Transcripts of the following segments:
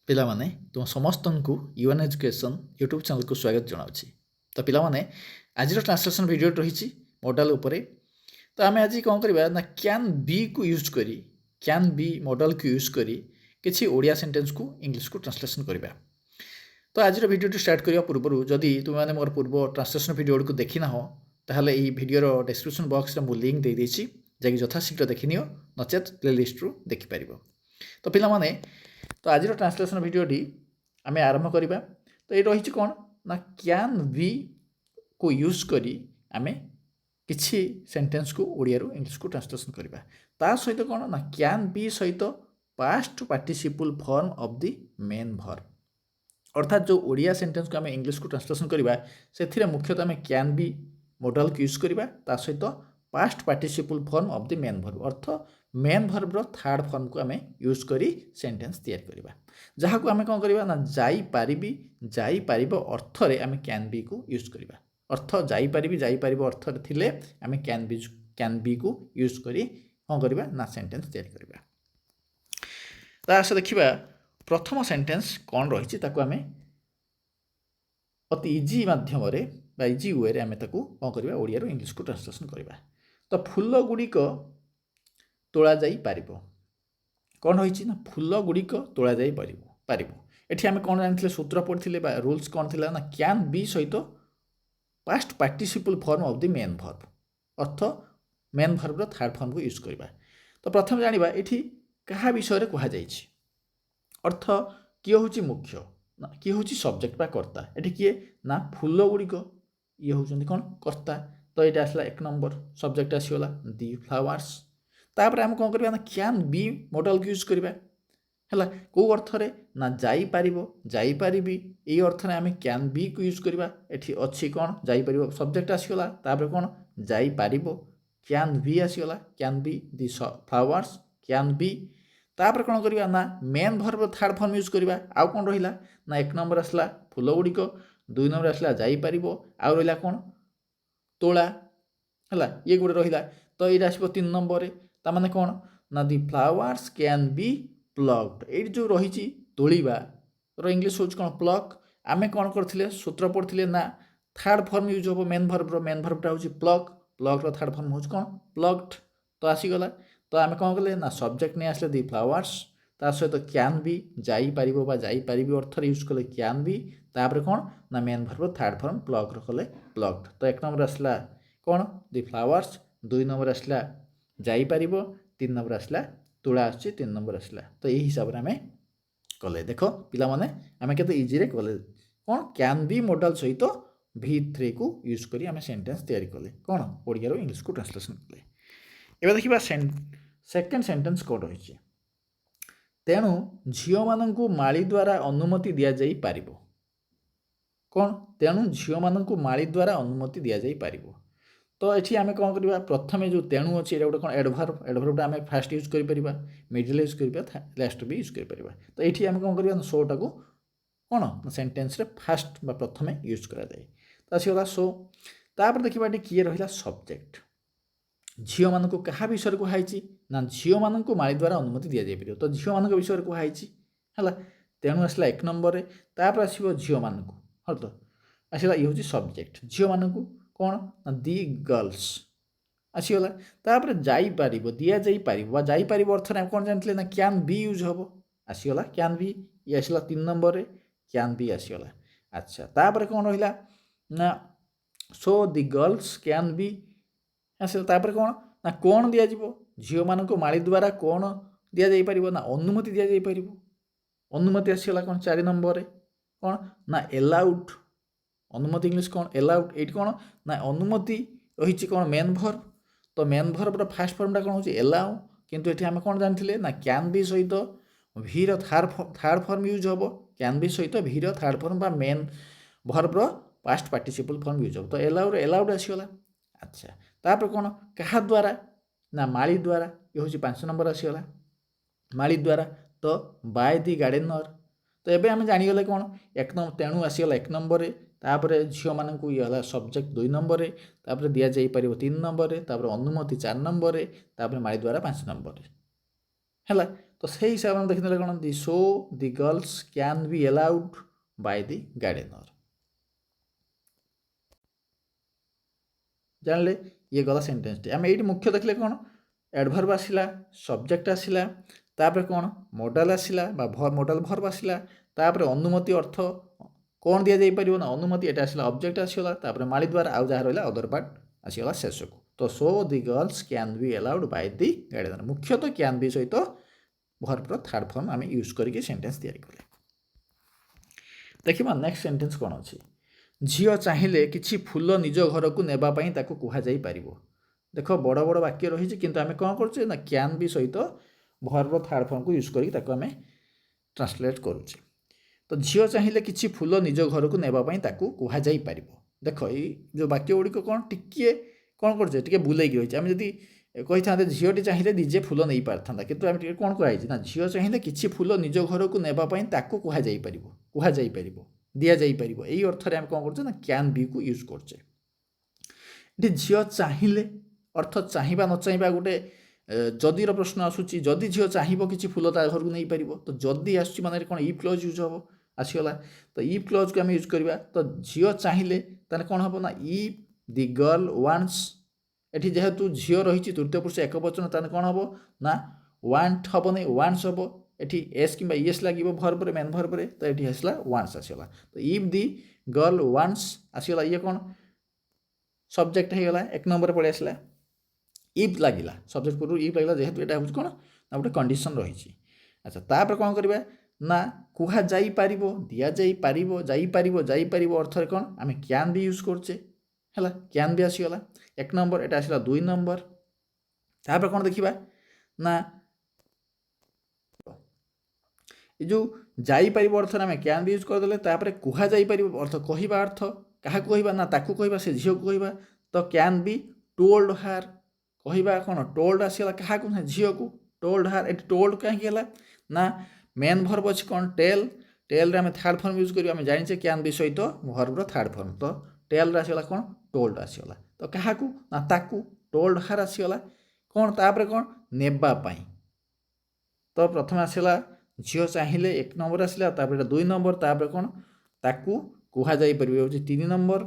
ପିଲାମାନେ ତୁମ ସମସ୍ତଙ୍କୁ ୟୁଏନ୍ ଏଜୁକେସନ୍ ୟୁଟ୍ୟୁବ୍ ଚ୍ୟାନେଲକୁ ସ୍ୱାଗତ ଜଣାଉଛି। ତ ପିଲାମାନେ ଆଜିର ଟ୍ରାନ୍ସଲେସନ୍ ଭିଡ଼ିଓଟି ରହିଛି ମଡ଼ାଲ୍ ଉପରେ। ତ ଆମେ ଆଜି କ'ଣ କରିବା ନା କ୍ୟାନ୍ ବିକୁ ୟୁଜ୍ କରି କ୍ୟାନ୍ ବି ମଡ଼ାଲ୍କୁ ୟୁଜ୍ କରି କିଛି ଓଡ଼ିଆ ସେଣ୍ଟେନ୍ସକୁ ଇଂଲିଶକୁ ଟ୍ରାନ୍ସଲେସନ୍ କରିବା। ତ ଆଜିର ଭିଡ଼ିଓଟି ଷ୍ଟାର୍ଟ କରିବା ପୂର୍ବରୁ ଯଦି ତୁମେମାନେ ମୋର ପୂର୍ବ ଟ୍ରାନ୍ସଲେସନ୍ ଭିଡ଼ିଓଗୁଡ଼ିକୁ ଦେଖିନାହଁ ତାହେଲେ ଏହି ଭିଡ଼ିଓର ଡେସ୍କ୍ରିପସନ୍ ବକ୍ସରେ ମୁଁ ଲିଙ୍କ୍ ଦେଇଦେଇଛି, ଯାଇକି ଯଥାଶୀଘ୍ର ଦେଖିନିଅ, ନଚେତ୍ ପ୍ଲେଲିଷ୍ଟରୁ ଦେଖିପାରିବ। ତ ପିଲାମାନେ ତ ଆଜିର ଟ୍ରାନ୍ସଲେସନ୍ ଭିଡ଼ିଓଟି ଆମେ ଆରମ୍ଭ କରିବା। ତ ଏଇ ରହିଛି କ'ଣ ନା କ୍ୟାନ୍ ବି କୁ ୟୁଜ୍ କରି ଆମେ କିଛି ସେଣ୍ଟେନ୍ସକୁ ଓଡ଼ିଆରୁ ଇଂଲିଶକୁ ଟ୍ରାନ୍ସଲେସନ୍ କରିବା। ତା ସହିତ କ'ଣ ନା କ୍ୟାନ୍ ବି ସହିତ past participle form of the main verb, ଅର୍ଥାତ୍ ଯେଉଁ ଓଡ଼ିଆ ସେଣ୍ଟେନ୍ସକୁ ଆମେ ଇଂଲିଶକୁ ଟ୍ରାନ୍ସଲେସନ୍ କରିବା ସେଥିରେ ମୁଖ୍ୟତଃ ଆମେ କ୍ୟାନ୍ ବି ମଡ଼ାଲ୍କୁ ୟୁଜ୍ କରିବା, ତା ସହିତ past participle form of the main verb, ଅର୍ଥ ମେନ୍ ଭର୍ବର ଥାର୍ଡ଼ ଫର୍ମକୁ ଆମେ ୟୁଜ୍ କରି ସେଣ୍ଟେନ୍ସ ତିଆରି କରିବା, ଯାହାକୁ ଆମେ କ'ଣ କରିବା ନା ଯାଇପାରିବି ଯାଇପାରିବ ଅର୍ଥରେ ଆମେ କ୍ୟାନ୍ ବିକୁ ୟୁଜ୍ କରିବା। ଅର୍ଥ ଯାଇପାରିବି ଯାଇପାରିବ ଅର୍ଥରେ ଥିଲେ ଆମେ କ୍ୟାନ୍ ବିକୁ ୟୁଜ୍ କରି କ'ଣ କରିବା ନା ସେଣ୍ଟେନ୍ସ ତିଆରି କରିବା। ତା ସହ ଦେଖିବା ପ୍ରଥମ ସେଣ୍ଟେନ୍ସ କ'ଣ ରହିଛି, ତାକୁ ଆମେ ଅତି ଇଜି ମାଧ୍ୟମରେ ବା ଇଜି ୱେରେ ଆମେ ତାକୁ କ'ଣ କରିବା ଓଡ଼ିଆରୁ ଇଂଲିଶକୁ ଟ୍ରାନ୍ସଲେସନ୍ କରିବା। ତ ଫୁଲ ଗୁଡ଼ିକ ତୋଳାଯାଇପାରିବ। କ'ଣ ରହିଛି ନା ଫୁଲ ଗୁଡ଼ିକ ତୋଳାଯାଇପାରିବ। ଏଠି ଆମେ କ'ଣ ଜାଣିଥିଲେ, ସୂତ୍ର ପଢ଼ିଥିଲେ ବା ରୁଲ୍ସ କ'ଣ ଥିଲା ନା କ୍ୟାନ୍ ବି ସହିତ past participle form of the main verb, ଅର୍ଥ ମେନ୍ ଭର୍ବର ଥାର୍ଡ଼ ଫର୍ମକୁ ୟୁଜ୍ କରିବା। ତ ପ୍ରଥମେ ଜାଣିବା ଏଠି କାହା ବିଷୟରେ କୁହାଯାଇଛି, ଅର୍ଥ କିଏ ହେଉଛି ମୁଖ୍ୟ ନା କିଏ ହେଉଛି ସବଜେକ୍ଟ ବା କର୍ତ୍ତା। ଏଠି କିଏ ନା ଫୁଲ ଗୁଡ଼ିକ, ଇଏ ହେଉଛନ୍ତି କ'ଣ କର୍ତ୍ତା। ତ ଏଇଟା ଆସିଲା 1 ନମ୍ବର, ସବଜେକ୍ଟ ଆସିଗଲା ଦି ଫ୍ଲାୱାର୍ସ। ତାପରେ ଆମେ କ'ଣ କରିବା ନା କ୍ୟାନ୍ ବି ମଡ଼ାଲ୍କୁ ୟୁଜ୍ କରିବା ହେଲା। କେଉଁ ଅର୍ଥରେ ନା ଯାଇପାରିବ ଯାଇପାରିବି, ଏଇ ଅର୍ଥରେ ଆମେ କ୍ୟାନ୍ ବିକୁ ୟୁଜ୍ କରିବା। ଏଠି ଅଛି କ'ଣ ଯାଇପାରିବ, ସବଜେକ୍ଟ ଆସିଗଲା, ତାପରେ କ'ଣ ଯାଇପାରିବ, କ୍ୟାନ୍ ବି ଆସିଗଲା, can be the flowers can be. ତାପରେ କ'ଣ କରିବା ନା ମେନ୍ ଭର୍ବର ଥାର୍ଡ଼ ଫର୍ମ ୟୁଜ୍ କରିବା। ଆଉ କ'ଣ ରହିଲା ନା 1 ନମ୍ବର ଆସିଲା ଫୁଲ ଗୁଡ଼ିକ, 2 ନମ୍ବର ଆସିଲା ଯାଇପାରିବ, ଆଉ ରହିଲା କ'ଣ ତୋଳା ହେଲା, ଇଏ ଗୋଟେ ରହିଲା। ତ ଏଇଟା ଆସିବ 3 ନମ୍ବରରେ। ତାମାନେ କ'ଣ ନା ଦି ଫ୍ଲାୱାର୍ସ କ୍ୟାନ୍ ବି ପ୍ଲକ୍ଡ। ଏଇଠି ଯେଉଁ ରହିଛି ତୋଳିବାର ଇଂଲିଶ ହେଉଛି କ'ଣ ପ୍ଲକ୍। ଆମେ କ'ଣ କରିଥିଲେ ସୂତ୍ର ପଢ଼ିଥିଲେ ନା ଥାର୍ଡ଼ ଫର୍ମ ୟୁଜ୍ ହେବ ମେନ୍ ଭର୍ବର, ମେନ୍ ଭର୍ବଟା ହେଉଛି ପ୍ଲକ୍, ପ୍ଲକ୍ର ଥାର୍ଡ଼ ଫର୍ମ ହେଉଛି କ'ଣ ପ୍ଲକ୍ଡ। ତ ଆସିଗଲା। ତ ଆମେ କ'ଣ କଲେ ନା ସବଜେକ୍ଟ ନେଇ ଆସିଲେ ଦି ଫ୍ଲାୱାର୍ସ, ତା ସହିତ କ୍ୟାନ୍ ବି ଯାଇପାରିବ ବା ଯାଇପାରିବି ଅର୍ଥରେ ୟୁଜ୍ କଲେ କ୍ୟାନ୍ ବି, ତାପରେ କ'ଣ ନା ମେନ୍ ଭର୍ବର ଥାର୍ଡ଼ ଫର୍ମ ପ୍ଲକ୍ର କଲେ ପ୍ଲକ୍ଡ। ତ 1 ନମ୍ବର ଆସିଲା କ'ଣ ଦି ଫ୍ଲାୱାର୍ସ, 2 ନମ୍ବର ଆସିଲା ଯାଇପାରିବ, 3 ନମ୍ବର ଆସିଲା ତୁଳା ଆସୁଛି, 3 ନମ୍ବର ଆସିଲା। ତ ଏହି ହିସାବରେ ଆମେ କଲେ। ଦେଖ ପିଲାମାନେ ଆମେ କେତେ ଇଜିରେ କଲେ, କ'ଣ କ୍ୟାନ୍ ବି ମଡ଼ାଲ୍ ସହିତ V3କୁ ୟୁଜ୍ କରି ଆମେ ସେଣ୍ଟେନ୍ସ ତିଆରି କଲେ, କ'ଣ ଓଡ଼ିଆରୁ ଇଂଲିଶକୁ ଟ୍ରାନ୍ସଲେସନ୍ କଲେ। ଏବେ ଦେଖିବା ସେକେଣ୍ଡ ସେଣ୍ଟେନ୍ସ କ'ଣ ରହିଛି। ତେଣୁ ଝିଅମାନଙ୍କୁ ମାଳି ଦ୍ୱାରା ଅନୁମତି ଦିଆଯାଇପାରିବ। କ'ଣ ତେଣୁ ଝିଅମାନଙ୍କୁ ମାଳି ଦ୍ୱାରା ଅନୁମତି ଦିଆଯାଇପାରିବ। ତ ଏଠି ଆମେ କ'ଣ କରିବା, ପ୍ରଥମେ ଯେଉଁ ତେଣୁ ଅଛି ଏଇଟା ଗୋଟେ କ'ଣ ଏଡ଼ଭର୍ବଟା ଆମେ ଫାଷ୍ଟ ୟୁଜ୍ କରିପାରିବା, ମିଡ଼ିଲ୍ ୟୁଜ୍ କରିପାରିବା, ଲାଷ୍ଟ ବି ୟୁଜ୍ କରିପାରିବା। ତ ଏଇଠି ଆମେ କ'ଣ କରିବା ନା ସୋଟାକୁ କ'ଣ ସେଣ୍ଟେନ୍ସରେ ଫାଷ୍ଟ ବା ପ୍ରଥମେ ୟୁଜ୍ କରାଯାଏ। ତ ଆସିଗଲା ସୋ। ତାପରେ ଦେଖିବା ଏଠି କିଏ ରହିଲା ସବଜେକ୍ଟ। ଝିଅମାନଙ୍କୁ କାହା ବିଷୟରେ କୁହାଯାଇଛି ନା ଝିଅମାନଙ୍କୁ ମାଳି ଦ୍ୱାରା ଅନୁମତି ଦିଆଯାଇପାରିବ। ତ ଝିଅମାନଙ୍କ ବିଷୟରେ କୁହାଯାଇଛି ହେଲା, ତେଣୁ ଆସିଲା 1 ନମ୍ବରରେ। ତାପରେ ଆସିବ ଝିଅମାନଙ୍କୁ, ହଁ ତ ଆସିଲା ଇଏ ହେଉଛି ସବଜେକ୍ଟ, ଝିଅମାନଙ୍କୁ କ'ଣ ନା ଦି ଗର୍ଲସ ଆସିଗଲା। ତାପରେ ଯାଇପାରିବ ଦିଆଯାଇପାରିବ ବା ଯାଇପାରିବ ଅର୍ଥରେ ଆମେ କ'ଣ ଜାଣିଥିଲେ ନା କ୍ୟାନ୍ ବି ୟୁଜ୍ ହେବ, ଆସିଗଲା କ୍ୟାନ୍ ବି, ଇଏ ଆସିଲା 3 ନମ୍ବରରେ କ୍ୟାନ୍ ବି ଆସିଗଲା। ଆଚ୍ଛା, ତାପରେ କ'ଣ ରହିଲା ନା so the girls can be ଆସିଲା। ତାପରେ କ'ଣ ଦିଆଯିବ, ଝିଅମାନଙ୍କୁ ମାଳି ଦ୍ୱାରା କ'ଣ ଦିଆଯାଇପାରିବ ନା ଅନୁମତି ଦିଆଯାଇପାରିବ, ଅନୁମତି ଆସିଗଲା କ'ଣ 4 ନମ୍ବରରେ, କ'ଣ ନା ଏଲାଉଡ୍, ଅନୁମତି ଇଂଲିଶ କ'ଣ ଏଲାଉଡ୍। ଏଇଠି କ'ଣ ନା ଅନୁମତି ରହିଛି କ'ଣ ମେନ୍ ଭର୍ବ, ତ ମେନ୍ ଭର୍ବର ଫାଷ୍ଟ ଫର୍ମଟା କ'ଣ ହେଉଛି ଏଲାଉ, କିନ୍ତୁ ଏଠି ଆମେ କ'ଣ ଜାଣିଥିଲେ ନା କ୍ୟାନ୍ ବି ସହିତ ଭିର ଥାର୍ଡ଼ ଫର୍ମ ୟୁଜ୍ ହେବ, କ୍ୟାନ୍ ବି ସହିତ ଭିର ଥାର୍ଡ଼ ଫର୍ମ ବା main ଭର୍ବର past participle form use ହେବ। ତ ଏଲାଉଡ୍ ଆସିଗଲା। ଆଚ୍ଛା, ତାପରେ କ'ଣ କାହା ଦ୍ୱାରା ନା ମାଳି ଦ୍ୱାରା, ଇଏ ହେଉଛି 5 ନମ୍ବର ଆସିଗଲା ମାଳି ଦ୍ୱାରା। ତ ବାଇ ଦି ଗାର୍ଡେନର। ତ ଏବେ ଆମେ ଜାଣିଗଲେ କ'ଣ ତେଣୁ ଆସିଗଲା 1 ନମ୍ବରରେ, ତାପରେ ଝିଅମାନଙ୍କୁ ଇଏ ହେଲା ସବଜେକ୍ଟ 2 ନମ୍ବରରେ, ତାପରେ ଦିଆଯାଇପାରିବ 3 ନମ୍ବରରେ, ତାପରେ ଅନୁମତି 4 ନମ୍ବରରେ, ତାପରେ ମାଳି ଦ୍ୱାରା 5 ନମ୍ବରରେ ହେଲା। ତ तो से हिसाब से देखने कौन दि so the girls can be allowed by the gardener जानले ये गला सेंटेंस टी आम ये मुख्य देखले कौन एडभर्ब आसला सब्जेक्ट आसला तापर कौन मॉडल आसला मॉडल भर्ब आसला तापर अनुमति अर्थ कौन दि जापर ना अनुमति ये आसला ऑब्जेक्ट आसगला तापर माली द्वारा आउ जहाँ रहा अदर पार्ट आसगला शेष को तो so the girls can be allowed by the gardener मुख्यतः कैन बी सहित भर्बर थर्ड फॉर्म आम यूज करके सेंटेंस तैयारी कले देखा नेक्स्ट सेंटेंस कौन अच्छी झील चाहिए किसी फूल निज घर को नेबाई कहुपर देख बड़ बड़ वाक्य रही कि आम कौन करुचे ना कैन बी सहित भर्बर थर्ड फॉर्म को यूज करके आम ट्रांसलेट करुचे तो झील चाहिए किसी फूल निज घर को नेबाई कहुपर देख ये जो वाक्य गुड़िक कौन टिके कौन करे बुले रही आम जदि कही था झीलटी चाहिए निजे फूल नहीं पारता कि आम कौन कराई ना झील चाहिए किसी फूल निज घर को नेबाई कहुपर दि जापर यही अर्थ में आम कौन करते कैन बी को यूज करचे ये झील चाहिए अर्थ चाहिए न चाहिए गोटे जदि प्रश्न आसूची जदि झील चाहिए किसी फूल ता घर को नहीं पार तो जदि आस कौन इफ क्लॉज यूज हम आसगला तो इफ क्लॉज को आम यूज करवा तो झील चाहिए कौन हम ना इफ दि गर्ल वांट्स ये जेहेतु झील रही तृतीय पुरुष एक वचन ताने कौन हम ना वांट हम नहीं वांट्स हम ये एस कि एस लगे भर्बर मेन भर्बर तो ये आसला वांट्स आसगला तो इफ दि गर्ल वांट्स आसगला ये कौन सब्जेक्ट होगा एक नंबर पड़े आसला इफ लगे सब्जेक्ट पूर्व इफ लगे जेहेतु यहाँ हूँ कौन ना गोटे कंडीशन रही अच्छा तापर कौन करवा ना कुहा जाई पारिबो दिया जाई पारिबो जाई पारिबो अर्थ कौन आम कैन बी यूज करचे है कैन बी आसगला एक नंबर ये आसला दुई नंबर तापर कौन देखा ना जो जापर अर्थ आम कैन बी यूज करदे तापर कुहा जापर अर्थ कहवा अर्थ क्या कहवा ना ताकू कहवा से झील को कहवा तो कैन बी टोल्ड हार कहवा कौन टोल्ड आसगला क्या ना झील को टोल्ड हार ये टोल्ड कहीं ना मेन भर्ब अच्छे कौन टेल टेल आम थर्ड फॉर्म यूज करें जाने कैन बी सहित भर्बर थर्ड फॉर्म तो टेल आसगला कौन टोल्ड आसगला तो क्या ना ताकू टोल्ड हार आसगला कौन तापर कौन नेबापाई तो प्रथम आसला झील चाहिए एक नंबर आसला तापर दुई नंबर तापर कौन ताकू कुहा जाई परिबे होची 3 नंबर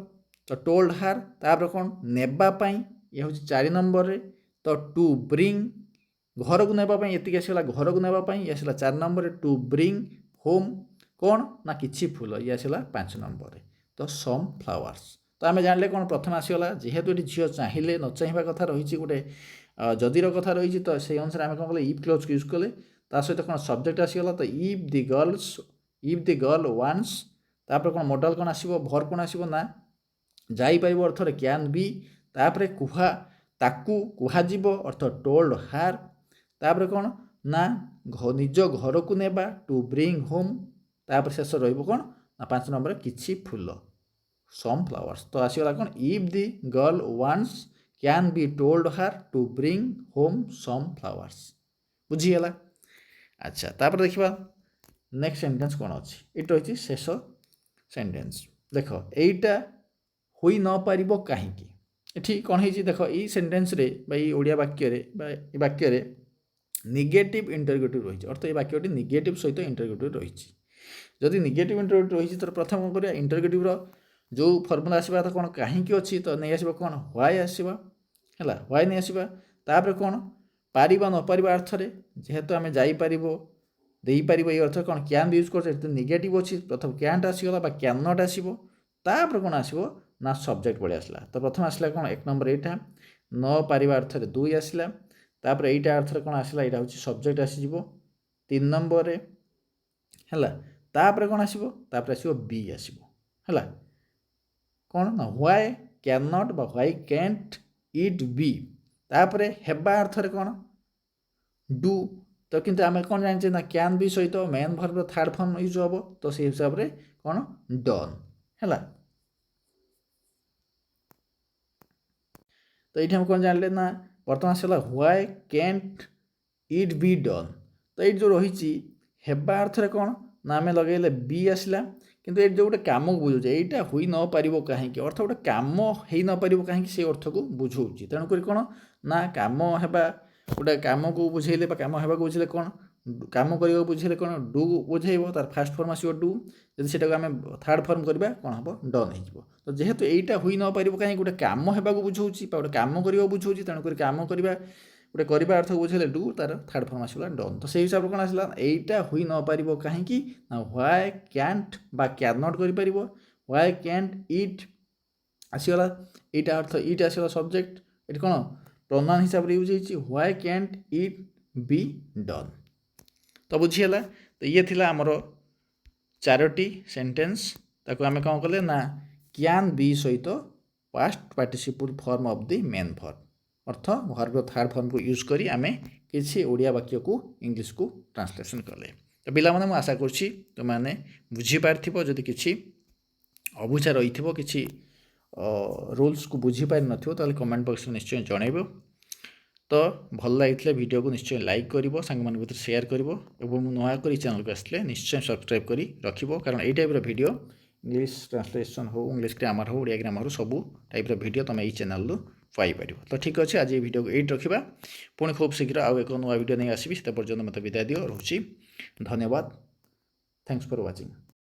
तो टोल्ड हार तापर कौन नेबापाई ये हूँ 4 नंबर रे तो टू ब्रिंग घर को नेबापाई ये आसगला घर को नेबापाई ये आसला 4 नंबर टू ब्रिंग होम कौन ना किछि फूल ये आसला 5 नंबर रे तो सम फ्लावर्स तो आम जानले कौन प्रथम आसगला जेहेतु ये झील चाहिए न चाहिए कथा रही गोटे जदिर कथा रही तो से अनुसार आम कौन कले इफ क्लॉज यूज कले ता सहित कौन सब्जेक्ट आसगला तो इफ दि गर्ल वांट्स तापर कौन मॉडल कौन आसो भर कौन आसो ना जापर अर्थ कैन बी तापर कुहा ताकू कुहाजिब अर्थ टोल्ड हार तापर कौन ना निज घर को नेबा टू ब्रिंग होम तापर शेष रही कौन ना 5 नंबर किछि फूल सम फ्लावर्स तो आसगला कौन if the girl wants can be told her to bring home some flowers बुझीगला अच्छा तापर देखा नेक्स्ट सेंटेंस कौन अच्छी ये रही शेष सेंटेंस देख यहीटा हो न पार कहीं ये कौन है देख ये सेंटेंस रे ओडिया वाक्य निगेटिव इंटरगेटिव रही अर्थ ये वाक्यटी निगेटिव सहित इंटरगेटिव रही जदि निगेटिव इंटरगेटिव रही तो प्रथम कौन कर इंटरगेटिव जो फर्मुला आसवा तो कौन कहीं अच्छी तो नहीं आसो कौन व्हाई आसवा है व्हाई नहीं आसवा तापर कौन पारिबा न पारिबा अर्थ रे जेहेतु आम जापर देपर ये अर्थ कौन कैन यूज कर निगेटिव अच्छी प्रथम कैंट आसगला कैन नट आसो तापर कौन आसो ना सब्जेक्ट पड़े आसला तो प्रथम आसला कौन एक नंबर यहाँ न पारिबा अर्थ रे 2 आसला तापर यहीटा अर्थ कौन आसला यहाँ हूँ सब्जेक्ट आसीज 3 नंबर है तापर कौन आसो तापर आसो बी आसो है कौन ना why can not why can't it be तापर हेबा अर्थ रे कौन डू तो किंतु आम कौन जाने ना कैन बी सहित main verb third form use हम तो से हिसाब से कौन डन है तो ये कौन जानले ना बर्तमान आसला why can't it be done तो ये जो रही हेबा अर्थ रे कौन ना आम लगे बी आसला किंतु ये जो गोटे कम को बुझे यहाँ हो न पार कहीं अर्थ गोटे कम हो न पार कहीं से अर्थ को बुझाऊँ तेणुक कौन ना कम है गोटे कम को बुझेले कम होगा बुझे कौन काम करवा बुझे कौन डू बुझेब तार फास्ट फर्म आसो डू जब से आम थार्ड फर्म करवा कौन हम डन हो तो जेहेतु यहीटा हुई न पार कहीं गोटे कम होगा बुझाऊँगी गोटे कम करवा बुझाऊँगी तेणुक कम करवा गोटे करवा अर्थ बुझे डू तार थार्ड फर्म आसला डन तो से हिसाब से कौन आसला यहीटा हुई न पार कहीं व्हाई कैंट बा कैन नॉट कर व्हाई कैंट इट आसीगला यहाँ अर्थ इट आसगला सब्जेक्ट ये कौन प्रोनाउन हिसाब से यूज होती why can't it be done तो बुझीगला तो ये थिला आमर 4टी सेंटेंस ताको आमे कौन कले ना कैन बी सहित past participle form of the main verb earth verb third form को यूज करी आमे किसी ओडिया वाक्य को इंग्लिश को ट्रांसलेशन कले तो पिला माने आशा करछि तो माने बुझी पारथिबो जदि किछि अबुझा रही किसी रूल्स को बुझी पारि नथिबो ताले कमेंट बॉक्स में निश्चय जणैबो तो भल लगी वीडियो को निश्चय लाइक करिवो संग मान भीतर शेयर करिवो एवं नुआ करी चैनल को आसले निश्चय सब्सक्राइब करी रखिबो कारण एई टाइप रो वीडियो इंग्लिश ट्रांसलेशन हो इंग्लिश ग्रामर हो ओडिया ग्रामर हो सब टाइप रो वीडियो तुम एई चैनल पाई पारिबो तो ठीक अच्छे आज ये वीडियो को एट रखिबा पुणी खूब शीघ्र आउ एक नुआ वीडियो नहीं आसबि से पर्यंत मत विदाय दियो रहूची धन्यवाद थैंक्स फॉर वाचिंग।